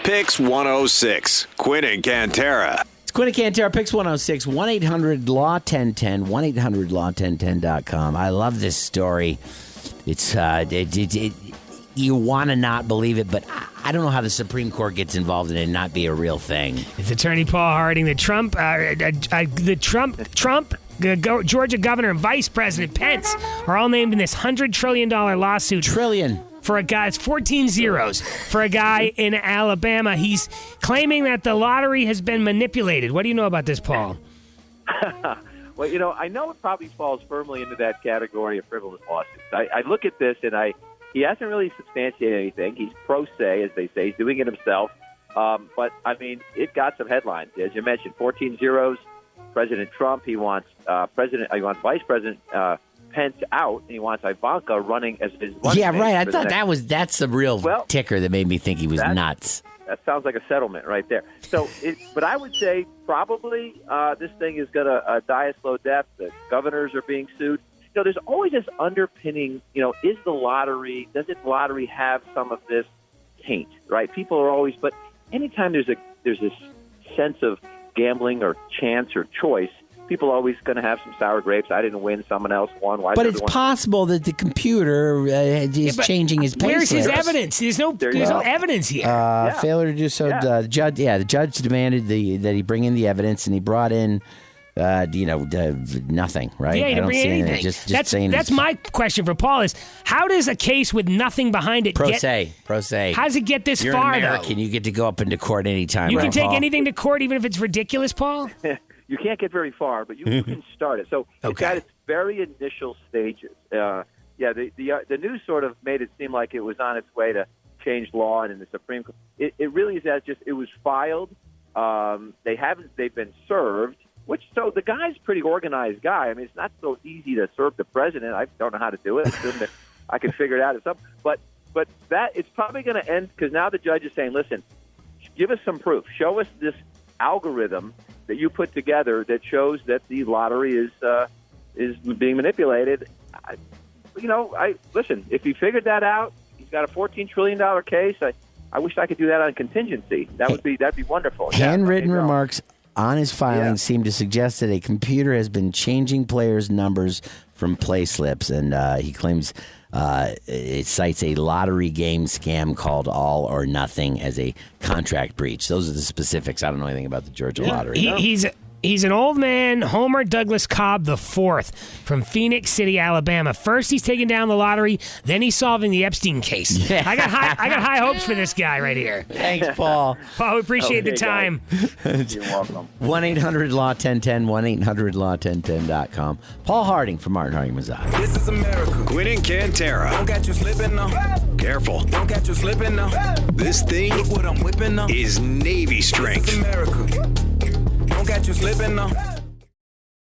PYX 106. Quinn and Cantera. It's Quinn and Cantera, PYX 106, 1-800-LAW-1010, 1-800-LAW-1010.com. I love this story. It's you want to not believe it, but I don't know how the Supreme Court gets involved in it and not be a real thing. It's Attorney Paul Harding, Georgia Governor and Vice President Pence are all named in this $100 trillion lawsuit. Trillion. For a guy, it's 14 zeros. For a guy in Alabama, he's claiming that the lottery has been manipulated. What do you know about this, Paul? Well, I know it probably falls firmly into that category of frivolous lawsuits. I look at this, and he hasn't really substantiated anything. He's pro se, as they say. He's doing it himself. But, I mean, it got some headlines. As you mentioned, 14 zeros. President Trump, he wants Vice President Pence out, and he wants Ivanka running as his running Yeah, mate right. I for thought that's the real ticker that made me think he was nuts. That sounds like a settlement right there. So, but I would say probably this thing is going to die a slow death. The governors are being sued. There's always this underpinning, does the lottery have some of this taint, right? People are always, but anytime there's this sense of gambling or chance or choice, people are always going to have some sour grapes. I didn't win, someone else won. Why? But it's possible that the computer is changing his pay Where's slips. his evidence? There's no evidence here. Failure to do so. The judge demanded that he bring in the evidence, and he brought in nothing, right? Yeah, he didn't bring anything. Just that's my question for Paul is, how does a case with nothing behind it Pro se. How does it get this You're far, an American. though? You get to go up into court anytime, You right, can take Paul? anything to court, even if it's ridiculous, Paul? You can't get very far, but you can start it. So it's at its very initial stages. The news sort of made it seem like it was on its way to change law, and in the Supreme Court, it really is it was filed. They've been served. So the guy's a pretty organized guy. I mean, it's not so easy to serve the president. I don't know how to do it. I assume that I can figure it out at some. But that it's probably going to end because now the judge is saying, "Listen, give us some proof. Show us this algorithm that you put together that shows that the lottery is being manipulated." Listen. If he figured that out, he's got a $14 trillion case. I wish I could do that on contingency. That'd be wonderful. Handwritten remarks on his filing seem to suggest that a computer has been changing players' numbers from play slips, and he claims it cites a lottery game scam called All or Nothing as a contract breach. Those are the specifics. I don't know anything about the Georgia lottery. He's an old man, Homer Douglas Cobb IV from Phoenix City, Alabama. First, he's taking down the lottery. Then he's solving the Epstein case. Yeah. I got high hopes for this guy right here. Thanks, Paul. Paul, we appreciate the time. You're welcome. 1-800-LAW-1010, 1-800-LAW-1010.com. Paul Harding from Martin Harding Mazzotti. This is America. Quinn and Cantera. Don't got you slipping now. Careful. Don't got you slipping now. This thing Look what I'm whipping now. is Navy strength. This is America. Don't got you slipping now.